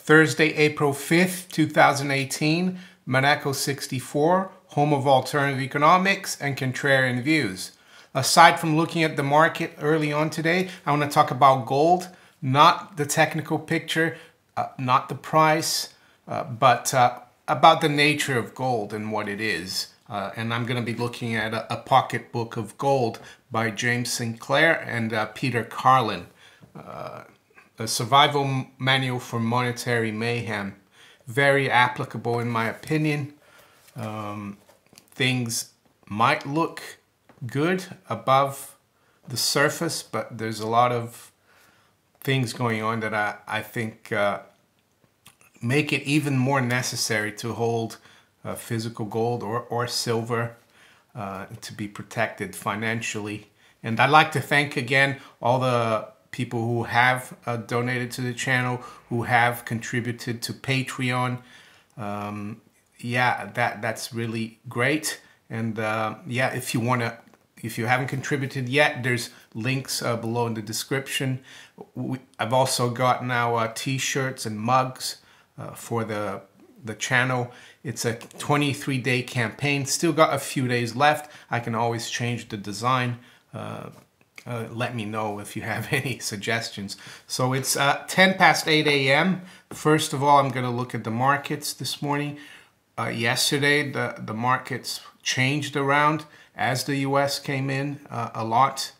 Thursday, April 5th, 2018, Monaco 64, home of alternative economics and contrarian views. Aside from looking at the market early on today, I want to talk about gold, not the technical picture, not the price, but about the nature of gold and what it is. And I'm going to be looking at a Pocketbook of Gold by James Sinclair and Peter Carlin. A survival manual for monetary mayhem. Very applicable in my opinion. Things might look good above the surface, but there's a lot of things going on that I think make it even more necessary to hold physical gold or silver to be protected financially. And I'd like to thank again all the people who have donated to the channel, who have contributed to Patreon. Yeah, that's really great. And yeah, if you haven't contributed yet, there's links below in the description. I've also got now t-shirts and mugs for the channel. It's a 23-day campaign. Still got a few days left. I can always change the design. Let me know if you have any suggestions. So it's 10 past 8 a.m. First of all, I'm going to look at the markets this morning. Yesterday, the markets changed around as the U.S. came in a lot.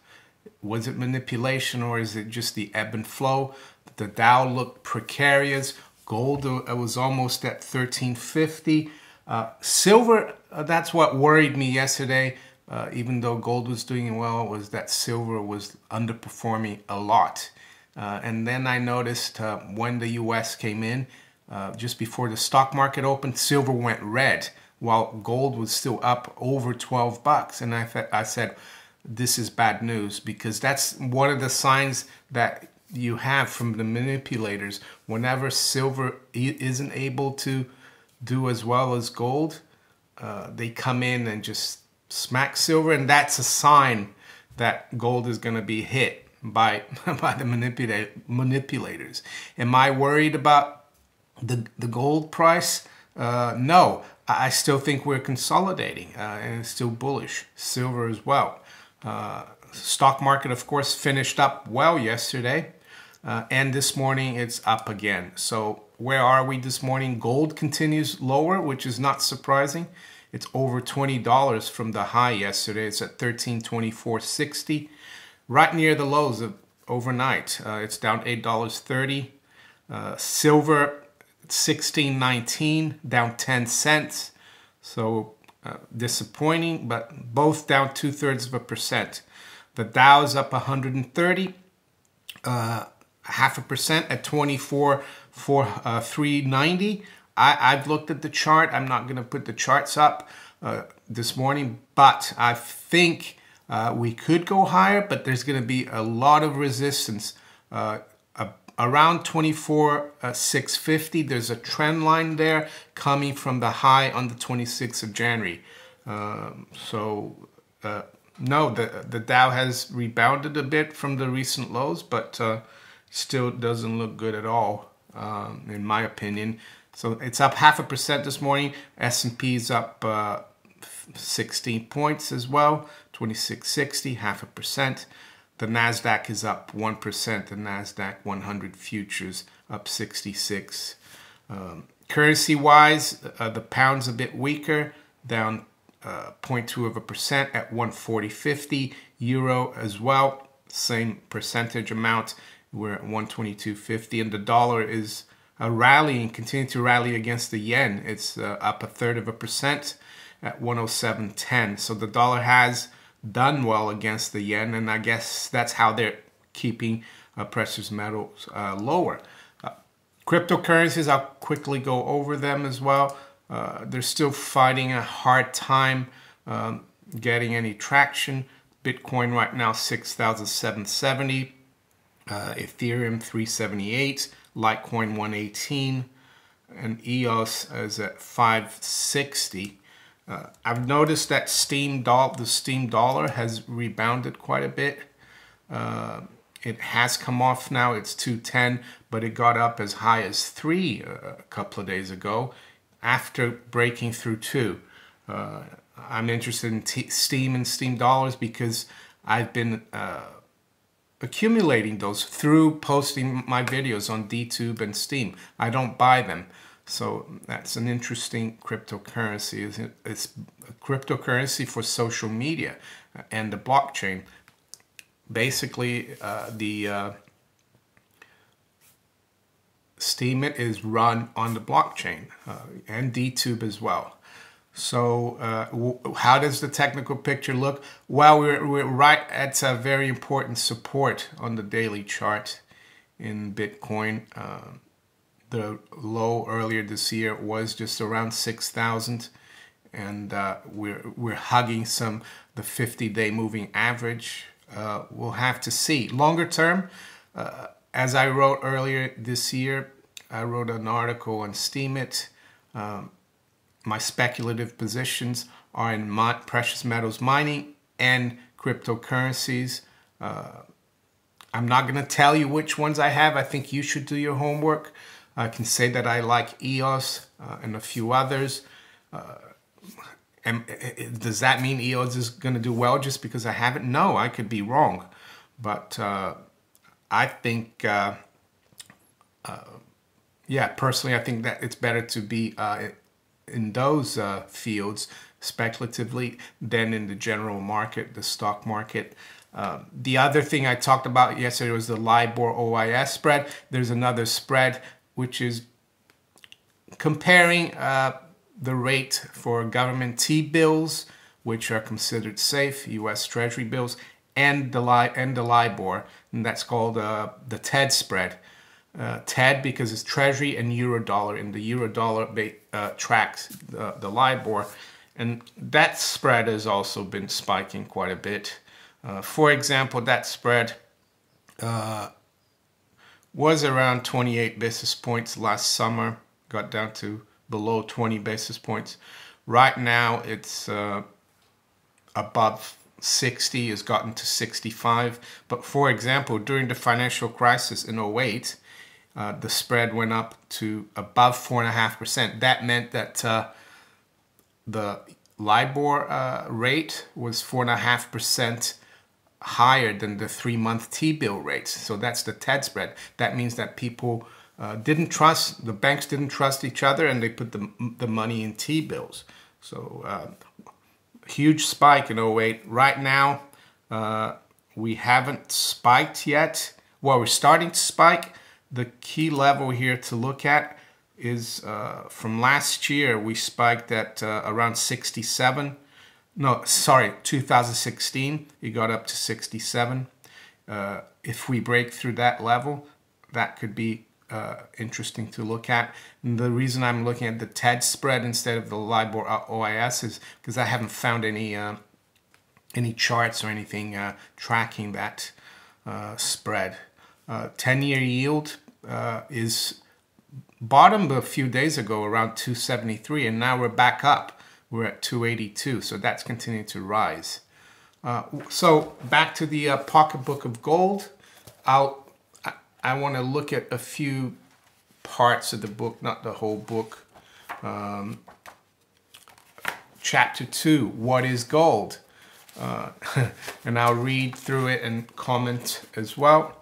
Was it manipulation or is it just the ebb and flow? The Dow looked precarious. Gold was almost at 1350. Silver, that's what worried me yesterday. Even though gold was doing well, was that silver was underperforming a lot. And then I noticed when the US came in, just before the stock market opened, silver went red, while gold was still up over 12 bucks. And I said, this is bad news, because that's one of the signs that you have from the manipulators. Whenever silver isn't able to do as well as gold, they come in and just smack silver, and that's a sign that gold is going to be hit by the manipulators. Am I worried about the gold price? No, I still think we're consolidating and it's still bullish. Silver as well. Stock market, of course, finished up well yesterday, and this morning it's up again. So where are we this morning? Gold continues lower, which is not surprising. It's over $20 from the high yesterday. It's at $1324.60, right near the lows of overnight. It's down $8.30. Silver, $16.19, down 10 cents. So disappointing, but both down 0.2%. The Dow's up 130, 0.5% at 24,390. I've looked at the chart. I'm not going to put the charts up this morning, but I think we could go higher, but there's going to be a lot of resistance around 24,650. There's a trend line there coming from the high on the 26th of January. No, the Dow has rebounded a bit from the recent lows, but still doesn't look good at all, in my opinion. So it's up 0.5% this morning. S&P is up 16 points as well, 2660, 0.5%. The Nasdaq is up 1%. The Nasdaq 100 futures up 66. Currency-wise, the pound's a bit weaker, down 0.2% at 140.50. Euro as well, same percentage amount. We're at 122.50, and the dollar is rallying, continue to rally against the yen. It's up 0.33% at 107.10. So the dollar has done well against the yen, and I guess that's how they're keeping precious metals lower. Cryptocurrencies, I'll quickly go over them as well. They're still fighting a hard time getting any traction. Bitcoin right now 6,770, Ethereum 378. LITECOIN 118, and EOS is at 560. I've noticed that the Steam dollar has rebounded quite a bit. It has come off now. It's 210, but it got up as high as 3 a couple of days ago after breaking through 2. I'm interested in Steam and Steam dollars because I've been accumulating those through posting my videos on DTube and Steam. I don't buy them. So that's an interesting cryptocurrency. It's a cryptocurrency for social media and the blockchain. Basically, the Steam is run on the blockchain and DTube as well. So how does the technical picture look? Well, we're right at a very important support on the daily chart in Bitcoin. The low earlier this year was just around 6,000, and we're hugging the 50-day moving average. We'll have to see. Longer term, as I wrote earlier this year, I wrote an article on Steemit. My speculative positions are in precious metals mining and cryptocurrencies. I'm not going to tell you which ones I have. I think you should do your homework. I can say that I like EOS and a few others. And does that mean EOS is going to do well just because I have it? No, I could be wrong. But I think, yeah, personally, I think that it's better to be in those fields speculatively than in the general market, the stock market. The other thing I talked about yesterday was the LIBOR OIS spread. There's another spread which is comparing the rate for government T-bills, which are considered safe, U.S. Treasury bills, and the LIBOR, and that's called the TED spread. TED because it's Treasury and Eurodollar, and the Eurodollar tracks the LIBOR, and that spread has also been spiking quite a bit. For example, that spread was around 28 basis points last summer, got down to below 20 basis points. Right now it's above 60, has gotten to 65. But for example, during the financial crisis in 08, the spread went up to above 4.5%. That meant that the LIBOR rate was 4.5% higher than the 3-month T-bill rates. So that's the TED spread. That means that people didn't trust, the banks didn't trust each other, and they put the money in T-bills. So huge spike in 08. Right now, we haven't spiked yet. Well, we're starting to spike. The key level here to look at is from last year, we spiked at around 67. No, sorry, 2016, it got up to 67. If we break through that level, that could be interesting to look at. And the reason I'm looking at the TED spread instead of the LIBOR OIS is because I haven't found any charts or anything tracking that spread. 10-year yield is bottomed a few days ago around 273, and now we're back up. We're at 282, so that's continuing to rise. So back to the Pocketbook of Gold. I want to look at a few parts of the book, not the whole book. Chapter 2, What is Gold? And I'll read through it and comment as well.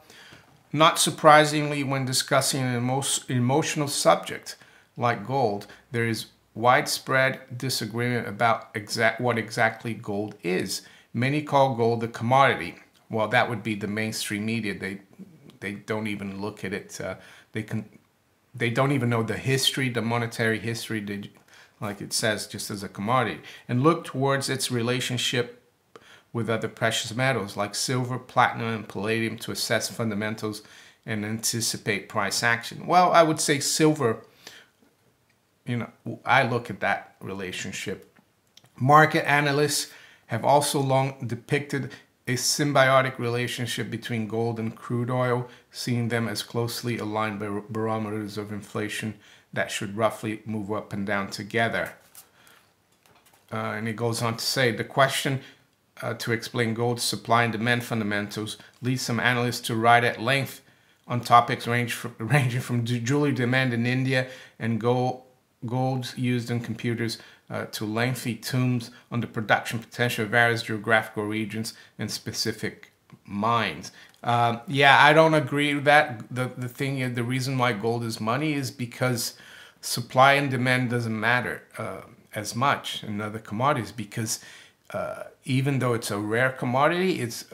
Not surprisingly, when discussing an emotional subject like gold, there is widespread disagreement about what exactly gold is. Many call gold a commodity. Well, that would be the mainstream media. They don't even look at it. They don't even know the history, the monetary history, like it says, just as a commodity, and look towards its relationship with other precious metals like silver, platinum, and palladium to assess fundamentals and anticipate price action. Well, I would say silver, I look at that relationship. Market analysts have also long depicted a symbiotic relationship between gold and crude oil, seeing them as closely aligned barometers of inflation that should roughly move up and down together. And it goes on to say, the question to explain gold's supply and demand fundamentals leads some analysts to write at length on topics ranging from jewelry demand in India and gold used in computers to lengthy tomes on the production potential of various geographical regions and specific mines. Yeah, I don't agree with that. The reason why gold is money is because supply and demand doesn't matter as much in other commodities, because even though it's a rare commodity, it's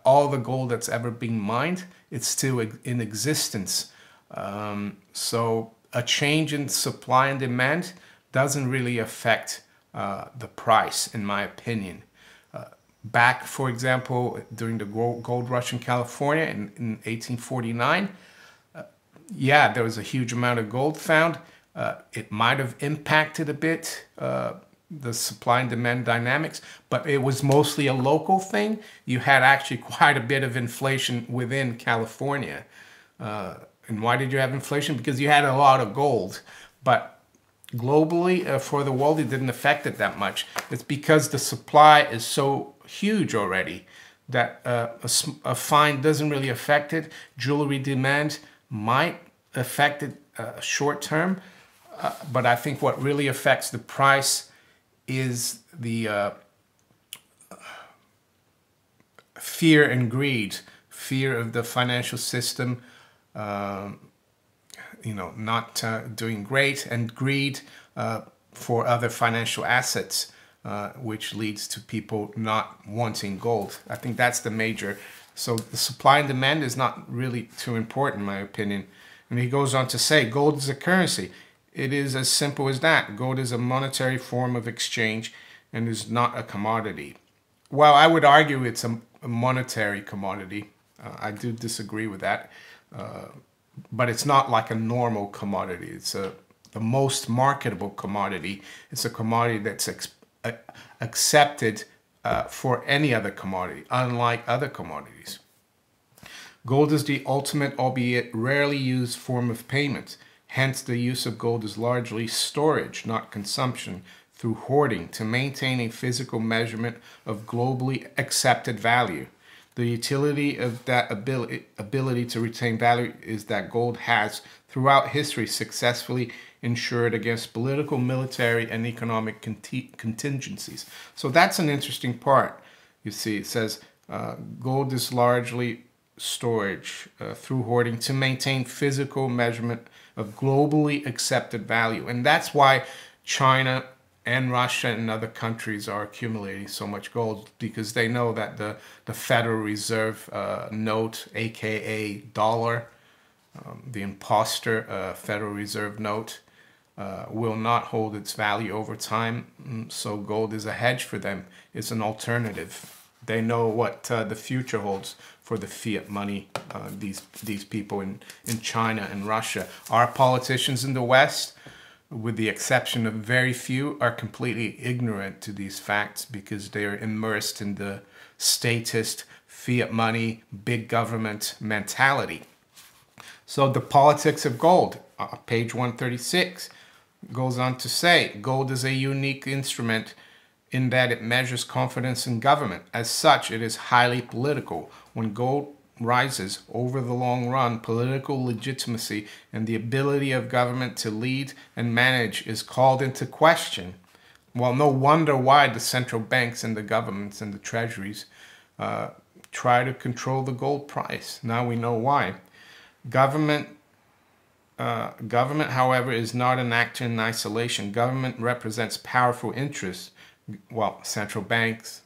all the gold that's ever been mined, it's still in existence. So a change in supply and demand doesn't really affect the price, in my opinion. Back, for example, during the gold rush in California in 1849, yeah, there was a huge amount of gold found. It might have impacted a bit the supply and demand dynamics, but it was mostly a local thing. You had actually quite a bit of inflation within California. And why did you have inflation? Because you had a lot of gold. But globally, for the world, it didn't affect it that much. It's because the supply is so huge already that a find doesn't really affect it. Jewelry demand might affect it short term, but I think what really affects the price is the fear and greed, fear of the financial system, not doing great, and greed for other financial assets, which leads to people not wanting gold. I think that's the major. So the supply and demand is not really too important, in my opinion. And he goes on to say, gold is a currency. It is as simple as that. Gold is a monetary form of exchange and is not a commodity. Well, I would argue it's a monetary commodity. I do disagree with that. But it's not like a normal commodity. It's the most marketable commodity. It's a commodity that's accepted for any other commodity, unlike other commodities. Gold is the ultimate, albeit rarely used, form of payment. Hence, the use of gold is largely storage, not consumption, through hoarding to maintain a physical measurement of globally accepted value. The utility of that ability to retain value is that gold has, throughout history, successfully insured against political, military, and economic contingencies. So that's an interesting part. You see, it says gold is largely storage through hoarding to maintain physical measurement of globally accepted value. And that's why China and Russia and other countries are accumulating so much gold, because they know that the Federal Reserve note, aka dollar, the imposter Federal Reserve note, will not hold its value over time. So gold is a hedge for them. It's an alternative. They know what the future holds for the fiat money, these people in China and Russia. Our politicians in the West, with the exception of very few, are completely ignorant to these facts because they are immersed in the statist, fiat money, big government mentality. So the politics of gold, page 136, goes on to say, gold is a unique instrument in that it measures confidence in government. As such, it is highly political. When gold rises over the long run, political legitimacy and the ability of government to lead and manage is called into question. Well, no wonder why the central banks and the governments and the treasuries try to control the gold price. Now we know why. Government, however, is not an actor in isolation. Government represents powerful interests. Well, central banks,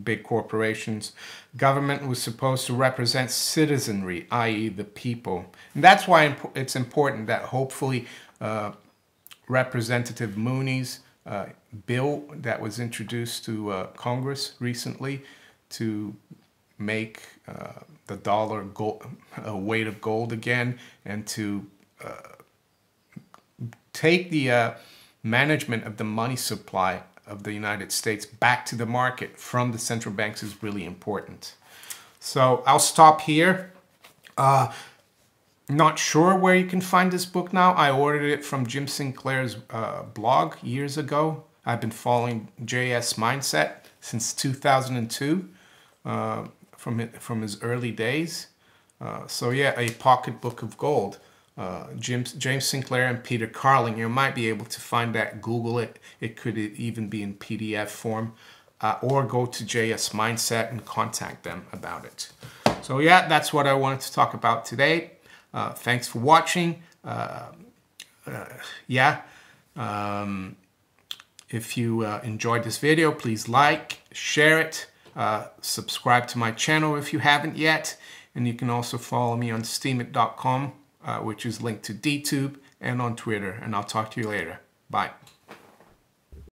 big corporations. Government was supposed to represent citizenry, i.e. the people. And that's why it's important that hopefully Representative Mooney's bill that was introduced to Congress recently to make the dollar a weight of gold again, and to take the management of the money supply of the United States back to the market from the central banks is really important. So I'll stop here. Not sure where you can find this book now. I ordered it from Jim Sinclair's blog years ago. I've been following JS Mindset since 2002, from his early days. So yeah, a Pocketbook of Gold. James Sinclair and Peter Carlin. You might be able to find that. Google it. It could even be in PDF form, or go to JS Mindset and contact them about it. So yeah, that's what I wanted to talk about today. Thanks for watching. If you enjoyed this video, please like, share it, subscribe to my channel if you haven't yet, and you can also follow me on steemit.com, which is linked to DTube, and on Twitter, and I'll talk to you later. Bye.